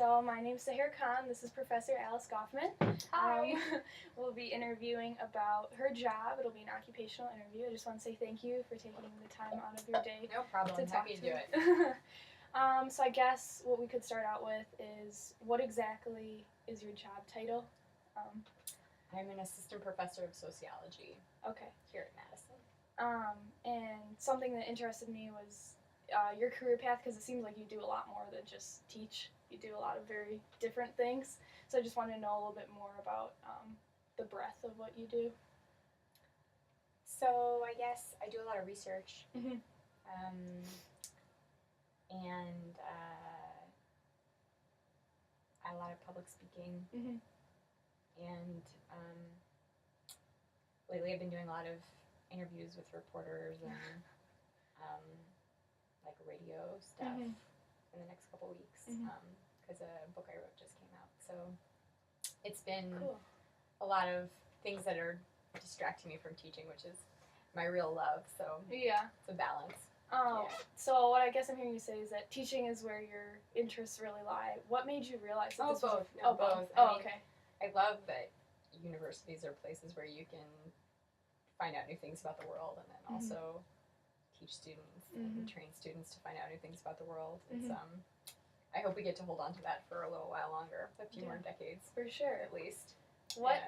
So my name is Sahir Khan. This is Professor Alice Goffman. Hi. We'll be interviewing about her job. It'll be an occupational interview. I just want to say thank you for taking the time out of your day. No problem. To talk Happy to to do it. So I guess what we could start out with is what exactly is your job title? I'm an assistant professor of sociology Okay. here at Madison. And something that interested me was your career path, because it seems like you do a lot more than just teach. You do a lot of very different things. So I just wanted to know a little bit more about the breadth of what you do. So I guess I do a lot of research, Mm-hmm. and a lot of public speaking, Mm-hmm. and lately I've been doing a lot of interviews with reporters and like radio stuff Mm-hmm. in the next couple weeks, Mm-hmm. because a book I wrote just came out. So it's been Cool. a lot of things that are distracting me from teaching, which is my real love. So Yeah. it's a balance. So what I guess I'm hearing you say is that teaching is where your interests really lie. What made you realize that this was Both. both? I mean, Okay. I love that universities are places where you can find out new things about the world, and then also teach students and train students to find out new things about the world. It's I hope we get to hold on to that for a little while longer, a few more decades, For sure. at least. What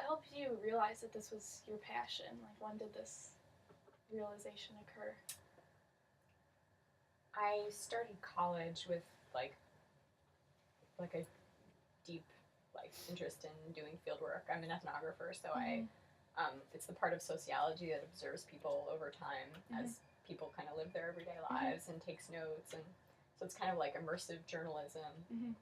helped you realize that this was your passion? Like, when did this realization occur? I started college with like a deep interest in doing field work. I'm an ethnographer, so it's the part of sociology that observes people over time as people kind of live their everyday lives and takes notes, and so it's kind of like immersive journalism.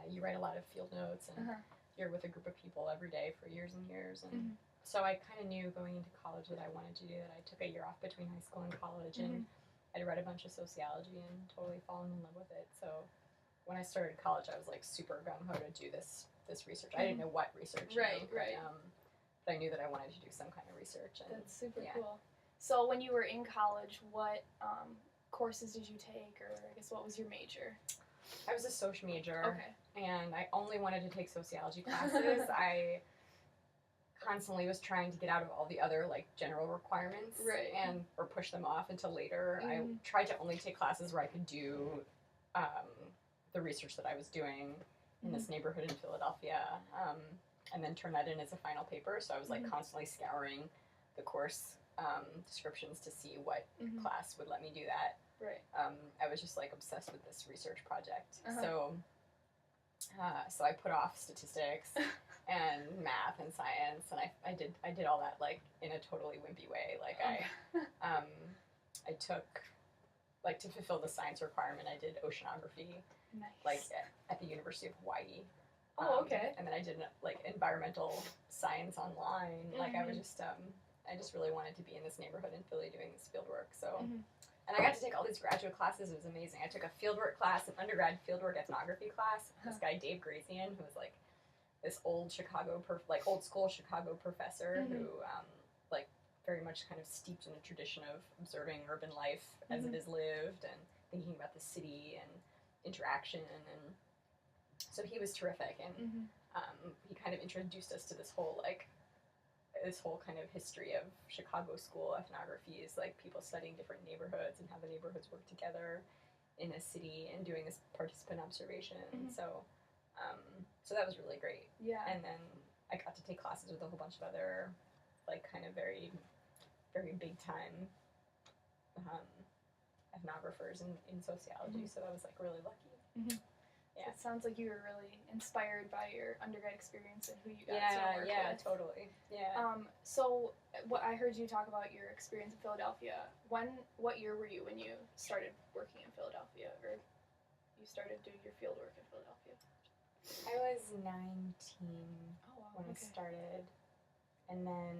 You write a lot of field notes, and you're with a group of people every day for years and years, and so I kind of knew going into college that I wanted to do that. I took a year off between high school and college, and I'd read a bunch of sociology and totally fallen in love with it. So when I started college, I was like super gung-ho to do this research. I didn't know what research, Right. but I knew that I wanted to do some kind of research. And that's super cool. So when you were in college, what courses did you take, or I guess what was your major? I was a soc major. Okay. And I only wanted to take sociology classes. I constantly was trying to get out of all the other general requirements, or push them off until later. I tried to only take classes where I could do the research that I was doing in this neighborhood in Philadelphia, and then turn that in as a final paper. So I was constantly scouring the course descriptions to see what class would let me do that. Right. I was just obsessed with this research project. So I put off statistics and math and science, and I did all that in a totally wimpy way. I took to fulfill the science requirement, I did oceanography. Nice. At the University of Hawaii. Okay. And then I did environmental science online. I just really wanted to be in this neighborhood in Philly doing this field work. So, and I got to take all these graduate classes. It was amazing. I took a fieldwork class, an undergrad fieldwork ethnography class. This guy Dave Grazian, who was this old old school Chicago professor who very much kind of steeped in the tradition of observing urban life as it is lived and thinking about the city and interaction, and so he was terrific, and he kind of introduced us to this whole kind of history of Chicago school ethnographies, people studying different neighborhoods and how the neighborhoods work together in a city and doing this participant observation. So that was really great. Yeah. And then I got to take classes with a whole bunch of other kind of very, very big time ethnographers in sociology. So I was really lucky. Yeah. So it sounds like you were really inspired by your undergrad experience and who you got to work with. Yeah, totally. Yeah. So what I heard you talk about your experience in Philadelphia. What year were you when you started working in Philadelphia, or you started doing your field work in Philadelphia? I was 19 when I started, and then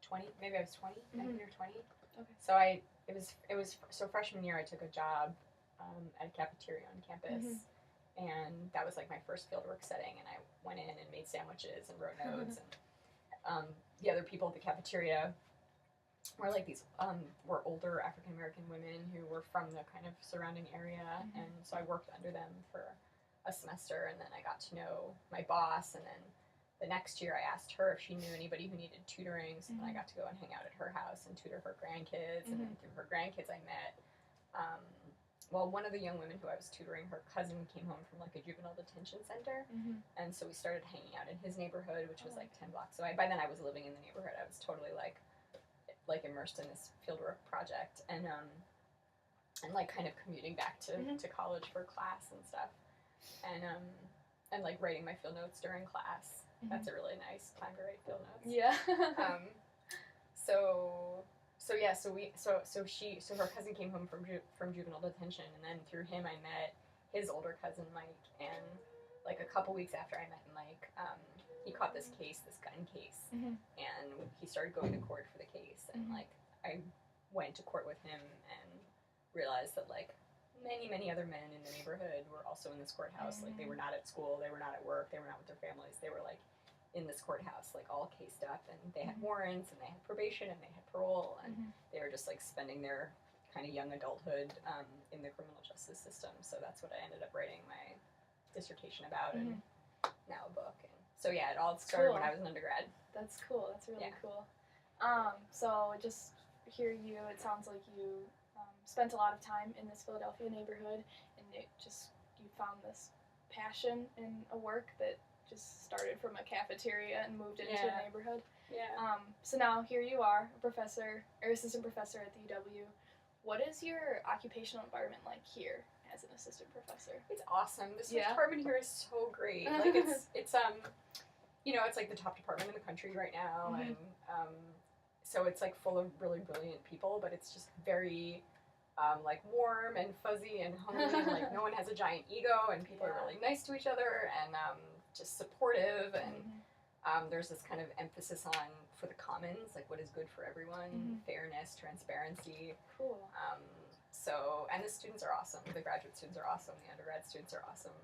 20. Maybe I was 20, 19 or 20. Okay. So it was freshman year I took a job at a cafeteria on campus, and that was my first fieldwork setting, and I went in and made sandwiches and wrote notes, and the other people at the cafeteria were like these were older African American women who were from the kind of surrounding area, and so I worked under them for a semester, and then I got to know my boss, and then the next year I asked her if she knew anybody who needed tutoring, so then I got to go and hang out at her house and tutor her grandkids, and then through her grandkids I met, one of the young women who I was tutoring, her cousin came home from like a juvenile detention center, and so we started hanging out in his neighborhood, which was like 10 blocks away. By then I was living in the neighborhood. I was totally like immersed in this fieldwork project, and like kind of commuting back to college for class and stuff, and like writing my field notes during class. That's a really nice time to write field notes. Yeah. So her cousin came home from juvenile detention, and then through him I met his older cousin Mike, and like a couple weeks after I met Mike, he caught this gun case, and he started going to court for the case, and like I went to court with him and realized that like many other men in the neighborhood were also in this courthouse. Like they were not at school, they were not at work, they were not with their families, they were like in this courthouse, like all cased up, and they had warrants, and they had probation, and they had parole, and they were just like spending their kind of young adulthood in the criminal justice system. So that's what I ended up writing my dissertation about, and now a book. And so yeah, it all started when I was an undergrad. That's cool. That's really cool. So just hear you, it sounds like you spent a lot of time in this Philadelphia neighborhood, and you found this passion in a work that just started from a cafeteria and moved into a neighborhood. Yeah. So now here you are, a professor or assistant professor at the UW. What is your occupational environment like here as an assistant professor? It's awesome. This department here is so great. Like it's it's like the top department in the country right now, and so it's like full of really brilliant people, but it's just very like warm and fuzzy and homely, and like no one has a giant ego, and people are really nice to each other, and just supportive, and there's this kind of emphasis on for the commons, like what is good for everyone, fairness, transparency. Cool. So, and the students are awesome. The graduate students are awesome. The undergrad students are awesome.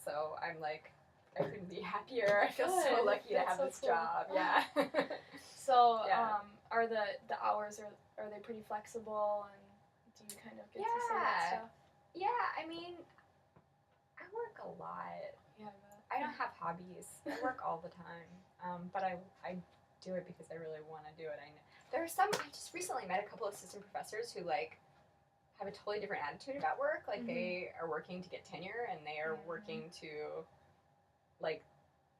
So I'm like, I couldn't be happier. I feel so lucky to have this job. Yeah. So, are the hours are they pretty flexible, and do you kind of get to see that stuff? Yeah, I mean, I work a lot. Yeah, I don't have hobbies. I work all the time, but I do it because I really want to do it. I just recently met a couple of assistant professors who like have a totally different attitude about work. Like they are working to get tenure, and they are working to like,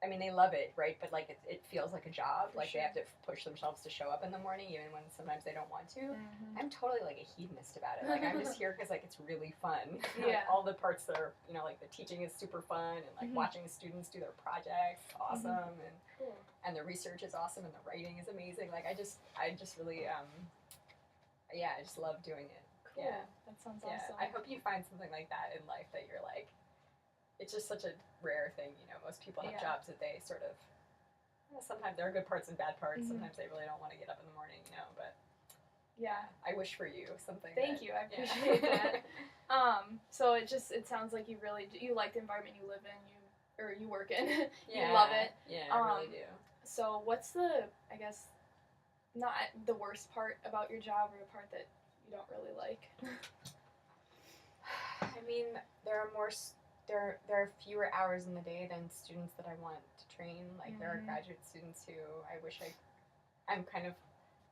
I mean, they love it, right? But like it feels like a job. Like they have to push themselves to show up in the morning, even when sometimes they don't want to. I'm totally like a hedonist about it. Like I'm just here because like it's really fun. Like, all the parts that are, you know, like the teaching is super fun, and like watching the students do their projects is awesome, and the research is awesome, and the writing is amazing. Like I just really I just love doing it. Cool. Yeah, that sounds awesome. I hope you find something like that in life that you're like. It's just such a rare thing, you know. Most people have jobs that they sort of, sometimes there are good parts and bad parts. Sometimes they really don't want to get up in the morning, you know, but I wish for you something. Thank you, I appreciate that. So it sounds like you like the environment you live in, you work in. You love it. Yeah, I really do. So what's the, I guess, not the worst part about your job, or the part that you don't really like? I mean, there are fewer hours in the day than students that I want to train. Like there are graduate students who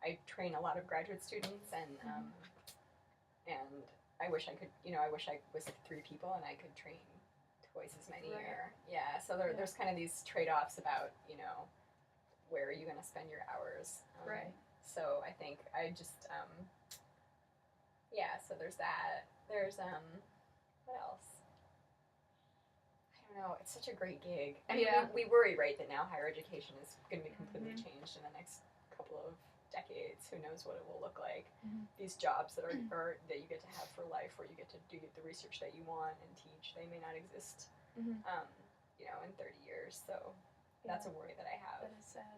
I train a lot of graduate students, and I wish I could, I wish I was 3 people and I could train twice as many. So there's kind of these trade-offs about, where are you going to spend your hours? So I think I just, so there's that. There's, what else? I don't know, it's such a great gig. I mean, we worry, right, that now higher education is going to be completely changed in the next couple of decades. Who knows what it will look like. These jobs that are that you get to have for life, where you get to do the research that you want and teach, they may not exist, in 30 years. So that's a worry that I have. That is sad.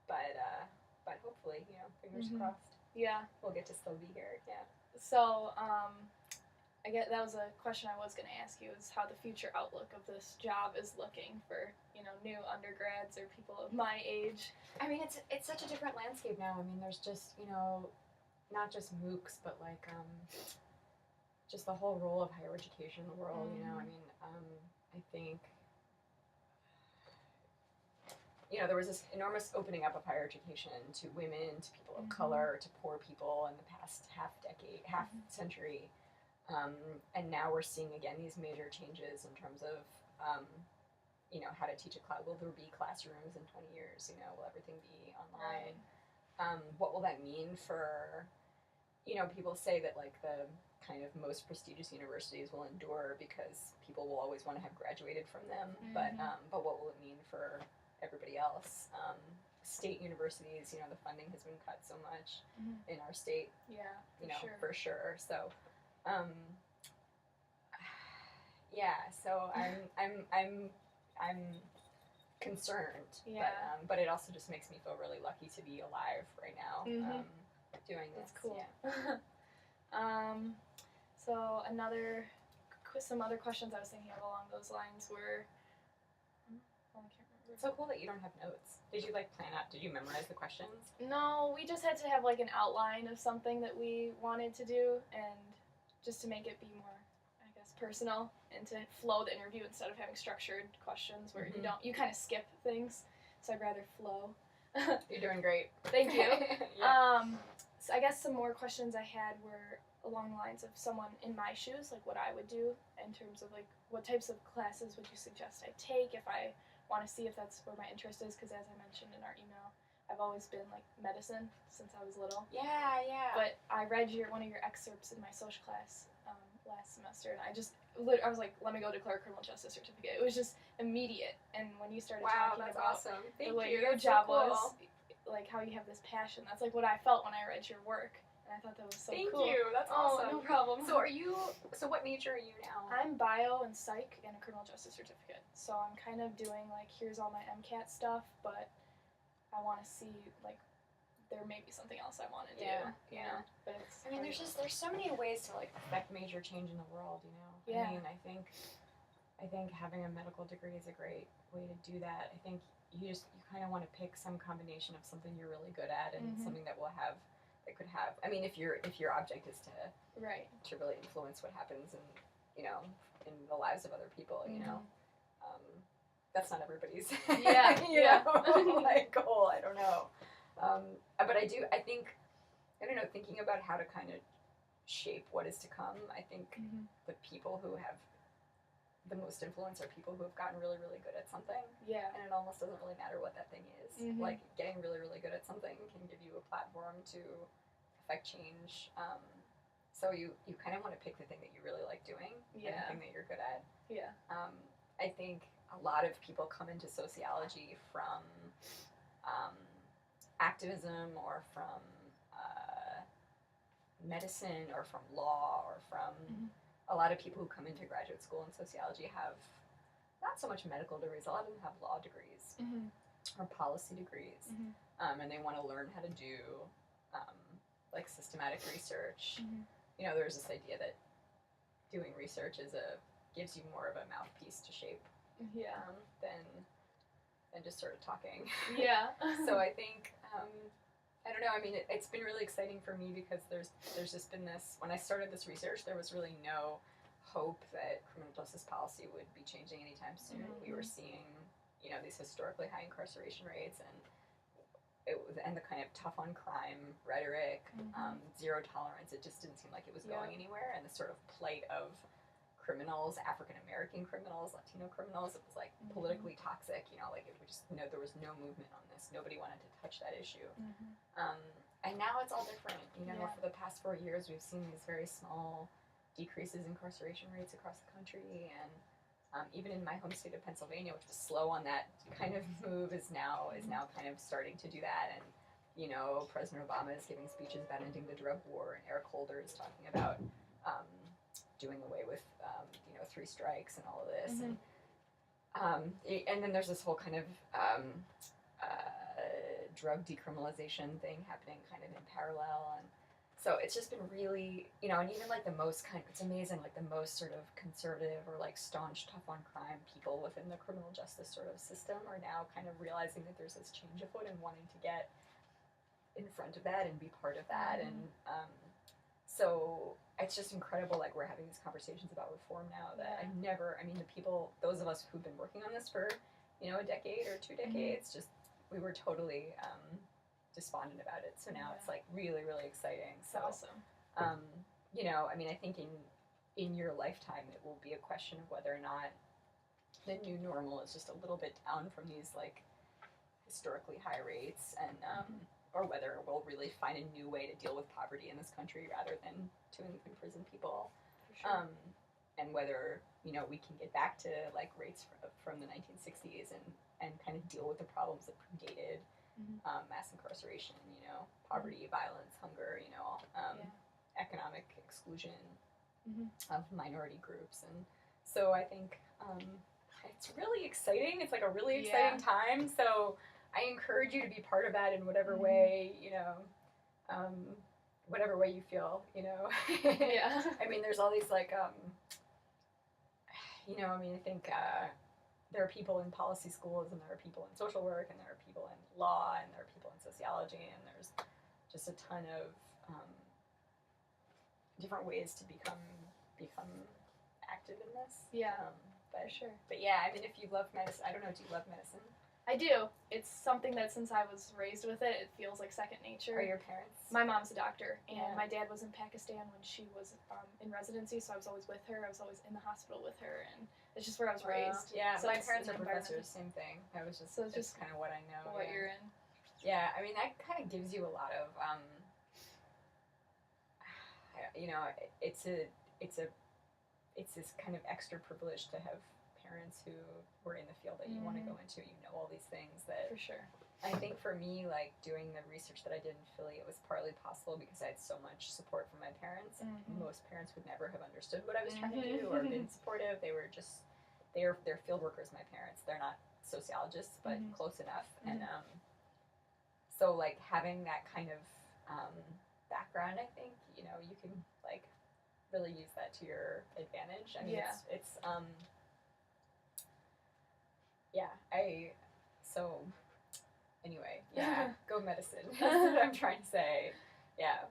But hopefully, fingers crossed. Yeah. We'll get to still be here. Yeah. So, I get that was a question I was going to ask you, is how the future outlook of this job is looking for, new undergrads or people of my age. I mean, it's such a different landscape now. I mean, there's just, not just MOOCs, but like just the whole role of higher education in the world. I mean, I think there was this enormous opening up of higher education to women, to people of color, to poor people in the past half century. And now we're seeing again these major changes in terms of how to teach a class. Will there be classrooms in 20 years? Will everything be online? Right. What will that mean for, people say that like the kind of most prestigious universities will endure because people will always want to have graduated from them. But what will it mean for everybody else? State universities, the funding has been cut so much in our state. Yeah, for sure. So, so I'm concerned. Yeah. But it also just makes me feel really lucky to be alive right now, doing this. That's cool. Yeah. So some other questions I was thinking of along those lines were, I can't remember. It's so cool that you don't have notes. Did you memorize the questions? No, we just had to have like an outline of something that we wanted to do, and just to make it be more, I guess, personal, and to flow the interview instead of having structured questions where you kind of skip things. So I'd rather flow. You're doing great. Thank you. Yeah. So I guess some more questions I had were along the lines of someone in my shoes, like what I would do in terms of like what types of classes would you suggest I take if I want to see if that's where my interest is, because as I mentioned in our email, I've always been like medicine since I was little. Yeah. But I read one of your excerpts in my social class last semester, and I was like, let me go declare a criminal justice certificate. It was just immediate, and when you started talking that's about awesome. the way your job was, like how you have this passion, that's like what I felt when I read your work, and I thought that was so cool. Thank you. That's awesome. No problem. So what major are you now? I'm bio and psych and a criminal justice certificate. So I'm kind of doing like, here's all my MCAT stuff, but I want to see like there may be something else I want to do. Yeah. But it's there's so many ways to like affect major change in the world. Yeah. I mean, I think having a medical degree is a great way to do that. I think you kind of want to pick some combination of something you're really good at and something that could have. I mean, if your object is to really influence what happens in the lives of other people, that's not everybody's like goal. I don't know. But I think thinking about how to kind of shape what is to come, I think the people who have the most influence are people who have gotten really, really good at something. Yeah. And it almost doesn't really matter what that thing is. Like, getting really, really good at something can give you a platform to affect change. So you kind of want to pick the thing that you really like doing, and the thing that you're good at. Yeah. I think a lot of people come into sociology from activism or from medicine or from law or from a lot of people who come into graduate school in sociology have not so much medical degrees. A lot of them have law degrees or policy degrees, and they want to learn how to do like systematic research. There's this idea that doing research gives you more of a mouthpiece to shape than just sort of talking. Yeah. So I think I don't know. I mean, it's been really exciting for me because there's just been this. When I started this research, there was really no hope that criminal justice policy would be changing anytime soon. We were seeing, these historically high incarceration rates and the kind of tough on crime rhetoric, zero tolerance. It just didn't seem like it was going anywhere. And the sort of plight of criminals, African American criminals, Latino criminals, it was like politically toxic. Like there was no movement on this. Nobody wanted to touch that issue. And now it's all different. For the past 4 years, we've seen these very small decreases in incarceration rates across the country, and even in my home state of Pennsylvania, which was slow on that kind of move, is now kind of starting to do that. And President Obama is giving speeches about ending the drug war, and Eric Holder is talking about doing away with 3 strikes and all of this. And then there's this whole kind of drug decriminalization thing happening kind of in parallel. And So it's just been really, you know, and even like it's amazing, like the most sort of conservative or like staunch, tough on crime people within the criminal justice sort of system are now kind of realizing that there's this change afoot and wanting to get in front of that and be part of that. And so it's just incredible, like we're having these conversations about reform now that those of us who've been working on this for, you know, a decade or 2 decades, just, we were totally despondent about it. So now it's like really, really exciting. So awesome. You know, I mean, I think in your lifetime it will be a question of whether or not the new normal is just a little bit down from these like historically high rates, and or whether we'll really find a new way to deal with poverty in this country rather than to imprison people. For sure. And whether, you know, we can get back to like rates from the 1960s and kind of deal with the problems that predated mass incarceration, you know, poverty, violence, hunger, you know, economic exclusion of minority groups. And so I think it's really exciting. It's like a really exciting time. So I encourage you to be part of that in whatever way, you know, whatever way you feel, you know. I mean, there's all these like, you know, I mean, I think there are people in policy schools, and there are people in social work, and there are people in law, and there are people in sociology, and there's just a ton of different ways to become active in this. For sure. But yeah, I mean, if you love medicine, I don't know, do you love medicine? I do. It's something that since I was raised with it, it feels like second nature. Are your parents? My mom's a doctor, and my dad was in Pakistan when she was in residency, so I was always with her. I was always in the hospital with her, and it's just where I was raised. Yeah, so my parents are professors, same thing. That was just, so just kind of what I know. What you're in. Yeah, I mean, that kind of gives you a lot of, you know, it's this kind of extra privilege to have parents who were in the field that you want to go into. You know all these things that. For sure. I think for me, like doing the research that I did in Philly, it was partly possible because I had so much support from my parents. Most parents would never have understood what I was trying to do or been supportive. They were just, they're field workers, my parents. They're not sociologists, but close enough. And so like having that kind of background, I think, you know, you can like really use that to your advantage. I mean, it's anyway, go medicine. That's what I'm trying to say. Yeah.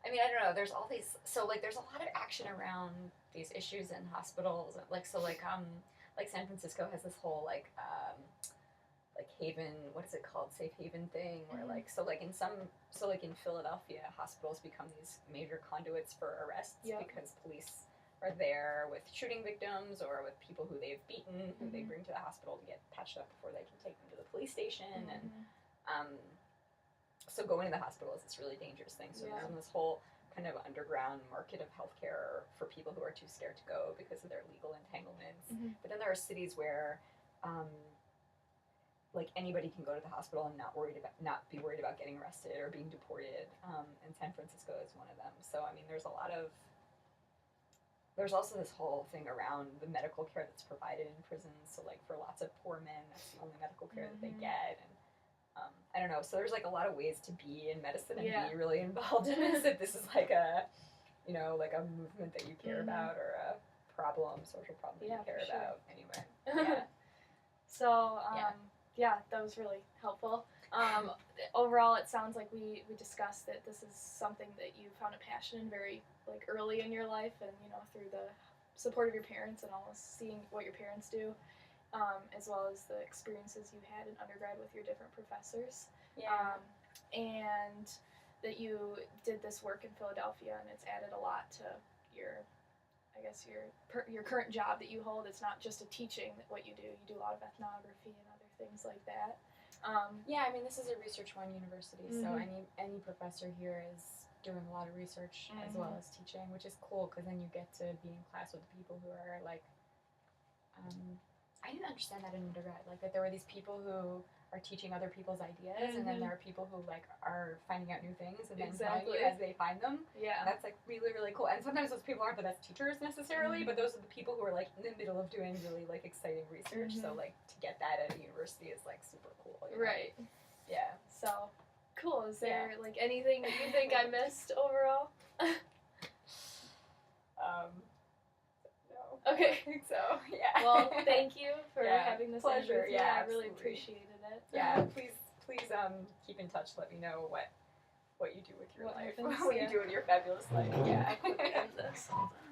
I mean, I don't know, there's all these, so like there's a lot of action around these issues in hospitals. Like San Francisco has this whole like haven, what is it called? Safe haven thing where like, so like in Philadelphia, hospitals become these major conduits for arrests because police are there with shooting victims or with people who they've beaten, who they bring to the hospital to get patched up before they can take them to the police station. And so going to the hospital is this really dangerous thing. So there's this whole kind of underground market of healthcare for people who are too scared to go because of their legal entanglements. But then there are cities where like anybody can go to the hospital and not be worried about getting arrested or being deported. And San Francisco is one of them. So I mean, there's also this whole thing around the medical care that's provided in prisons. So like for lots of poor men, that's the only medical care that they get. And I don't know. So there's like a lot of ways to be in medicine and be really involved in this. If this is like a, you know, like a movement that you care about or a social problem that you care about. Anyway. So that was really helpful. Overall, it sounds like we discussed that this is something that you found a passion in very like early in your life, and you know through the support of your parents and almost seeing what your parents do, as well as the experiences you had in undergrad with your different professors. And that you did this work in Philadelphia, and it's added a lot to your, I guess your current job that you hold. It's not just a teaching what you do. You do a lot of ethnography and other things like that. I mean, this is a Research One university, so any professor here is doing a lot of research as well as teaching, which is cool because then you get to be in class with people who are like, I didn't understand that in undergrad, like that there were these people who are teaching other people's ideas, and then there are people who like are finding out new things and then telling you as they find them. And that's like really, really cool. And sometimes those people aren't the best teachers necessarily, but those are the people who are like in the middle of doing really like exciting research. So like to get that at a university is like super cool. You know? Right. Yeah. So cool. Is there like anything that you think I missed overall? No. Okay. I think so. Yeah. Well, thank you for Yeah, having this pleasure. interview with me. Yeah, I really absolutely. appreciated it. Yeah. Please keep in touch. Let me know what you do with your What life. happens, What yeah. you do with your fabulous life. Yeah. I'll put it in this. Hold on.